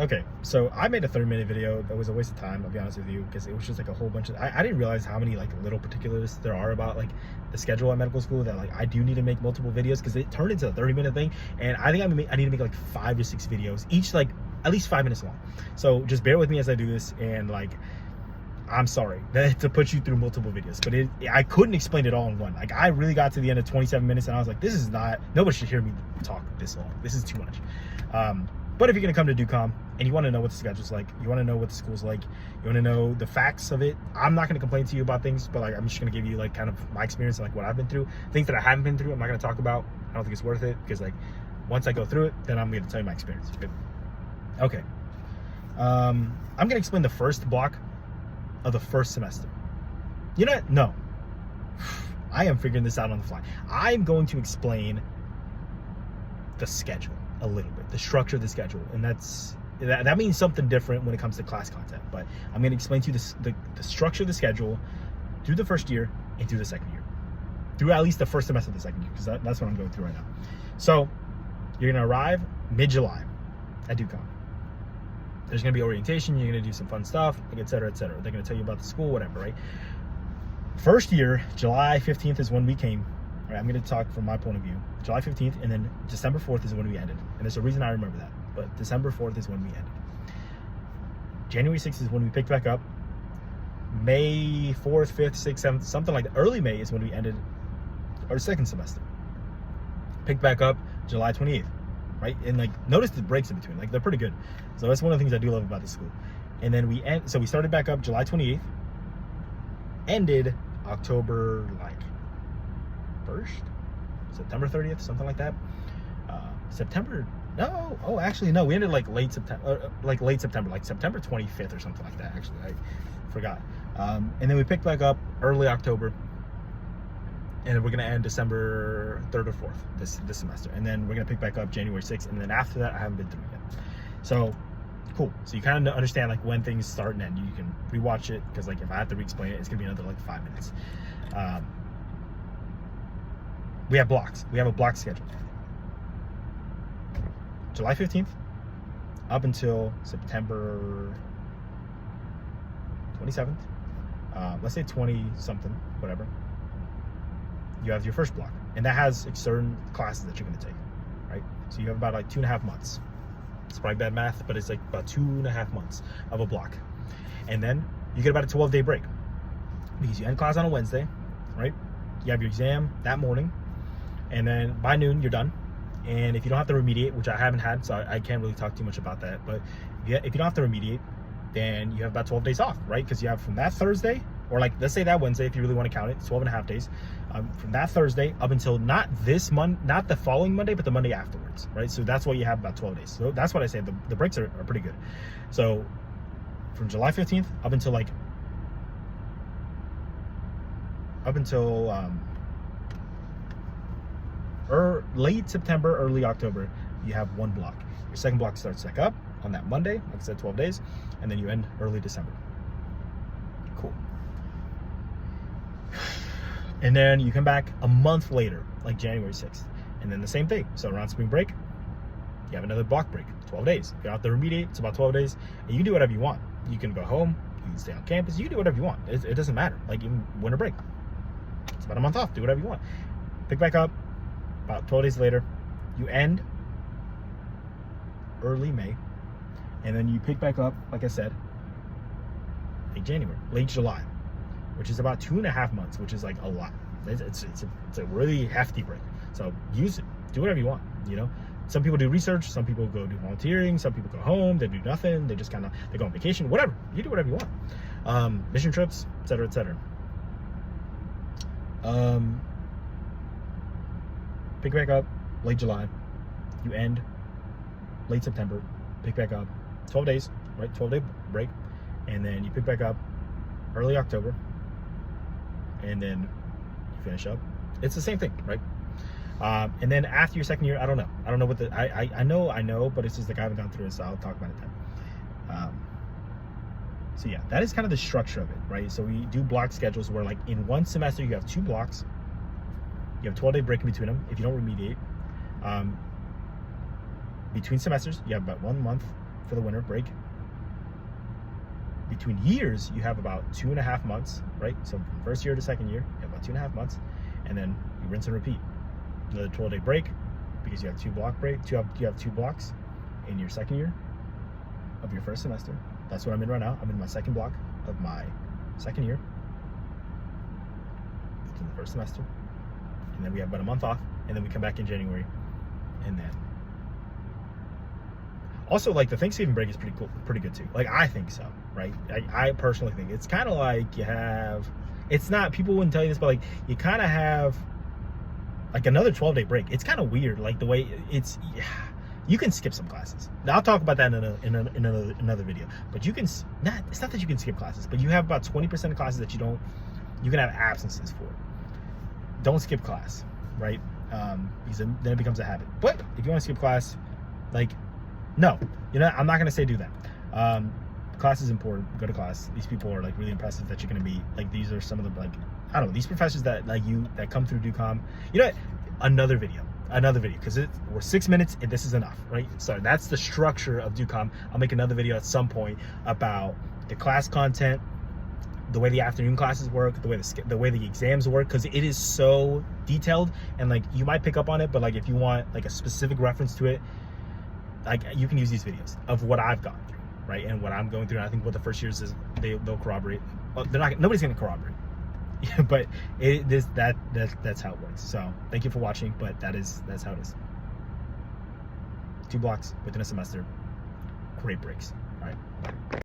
Okay, so I made a 30-minute video that was a waste of time, I'll be honest with you, because it was just like a whole bunch of, I didn't realize how many like little particulars there are about like the schedule at medical school that like I do need to make multiple videos because it turned into a 30-minute thing, and I think I need to make like 5 to 6 videos, each like at least 5 minutes long. So just bear with me as I do this, and like I'm sorry to put you through multiple videos, but I couldn't explain it all in one. Like I really got to the end of 27 minutes and I was like, this is not, nobody should hear me talk this long. This is too much. But if you're gonna come to DUQCOM and you wanna know what the schedule's like, you wanna know what the school's like, you wanna know the facts of it, I'm not gonna complain to you about things, but like I'm just gonna give you like kind of my experience and like what I've been through. Things that I haven't been through, I'm not gonna talk about. I don't think it's worth it, because like once I go through it, then I'm gonna tell you my experience. Okay. I'm gonna explain the first block of the first semester. You know what? No. I am figuring this out on the fly. I'm going to explain the schedule a little bit, the structure of the schedule, and that means something different when it comes to class content. But I'm going to explain to you the structure of the schedule through the first year and through the second year, through at least the first semester of the second year, because that's what I'm going through right now. So you're going to arrive mid-July at DUQCOM. There's going to be orientation, you're going to do some fun stuff, et cetera, et cetera. They're going to tell you about the school, whatever, right? First year, July 15th is when we came. All right, I'm going to talk from my point of view. July 15th, and then December 4th is when we ended. And there's a reason I remember that, but December 4th is when we ended. January 6th is when we picked back up. May 4th, 5th, 6th, 7th, something like that. Early May is when we ended our second semester. Picked back up July 28th, right? And like, notice the breaks in between, like they're pretty good. So that's one of the things I do love about the school. And then so we started back up July 28th, ended October like 1st, September 30th, something like that. September, no, oh actually no, we ended like late September, like September 25th or something like that. Actually, I forgot. And then we picked back up early October, and then we're gonna end December 3rd or 4th this semester, and then we're gonna pick back up January 6th, and then after that I haven't been through it yet. So cool. So you kind of understand like when things start and end. You can rewatch it, because like if I have to re-explain it, it's gonna be another like 5 minutes. We have blocks. We have a block schedule. July 15th up until September 27th. Let's say 20 something, whatever. You have your first block, and that has certain classes that you're going to take, right? So you have about like 2.5 months. It's probably bad math, but it's like about 2.5 months of a block. And then you get about a 12-day break, because you end class on a Wednesday, right? You have your exam that morning, and then by noon you're done. And if you don't have to remediate, which I haven't had, so I can't really talk too much about that, but if you don't have to remediate, then you have about 12 days off, right? Because you have from that Thursday, or like let's say that Wednesday, if you really want to count it, 12.5 days, from that Thursday up until not the following Monday, but the Monday afterwards, right? So that's why you have about 12 days. So that's what I say, the breaks are pretty good. So from July 15th up until late September, early October, you have one block. Your second block starts back up on that Monday, like I said, 12 days, and then you end early December. Cool. And then you come back a month later, like January 6th, and then the same thing. So around spring break, you have another block break, 12 days. You don't have to remediate, it's about 12 days, and you can do whatever you want. You can go home, you can stay on campus, you can do whatever you want. It doesn't matter, like even winter break. It's about a month off, do whatever you want. Pick back up, about 12 days later, you end early May, and then you pick back up, like I said, late July, which is about 2.5 months, which is like a lot. It's a really hefty break. So use it, do whatever you want, you know? Some people do research, some people go do volunteering, some people go home, they do nothing, they just they go on vacation, whatever. You do whatever you want. Mission trips, et cetera, et cetera. Pick back up late July, you end late September, pick back up 12 days, right? 12-day break, and then you pick back up early October, and then you finish up. It's the same thing, right? And then after your second year, I don't know what I know, but it's just like I haven't gone through it, so I'll talk about it then. So yeah, that is kind of the structure of it, right? So we do block schedules where like in one semester you have 2 blocks. You have 12-day break in between them. If you don't remediate, between semesters, you have about 1 month for the winter break. Between years, you have about 2.5 months, right? So from first year to second year, you have about 2.5 months, and then you rinse and repeat. Another 12-day break, because you have you have 2 blocks in your second year of your first semester. That's what I'm in right now. I'm in my second block of my second year. It's in the first semester. And then we have about a month off, and then we come back in January. And then also, like, the Thanksgiving break is pretty cool, pretty good too. Like, I think so, right? I personally think it's kind of like you have, it's not, people wouldn't tell you this, but like you kind of have like another 12-day break. It's kind of weird, like the way it's, you can skip some classes. Now, I'll talk about that in another video. But you can it's not that you can skip classes, but you have about 20% of classes that you can have absences for. Don't skip class, right? Because then it becomes a habit. But if you want to skip class, like, no, I'm not gonna say do that. Class is important. Go to class. These people are like really impressive that you're gonna meet. Like, these are some of the, like, I don't know, these professors that like that come through DUQCOM. You know what? Another video, because we're 6 minutes and this is enough, right? So that's the structure of DUQCOM. I'll make another video at some point about the class content, the way the afternoon classes work, the way the exams work, because it is so detailed, and like you might pick up on it, but like if you want like a specific reference to it, like you can use these videos of what I've gone through, right, and what I'm going through. And I think what the first years is they'll corroborate. Well, nobody's gonna corroborate, but that's how it works. So thank you for watching, but that's how it is. 2 blocks within a semester, great breaks. All right.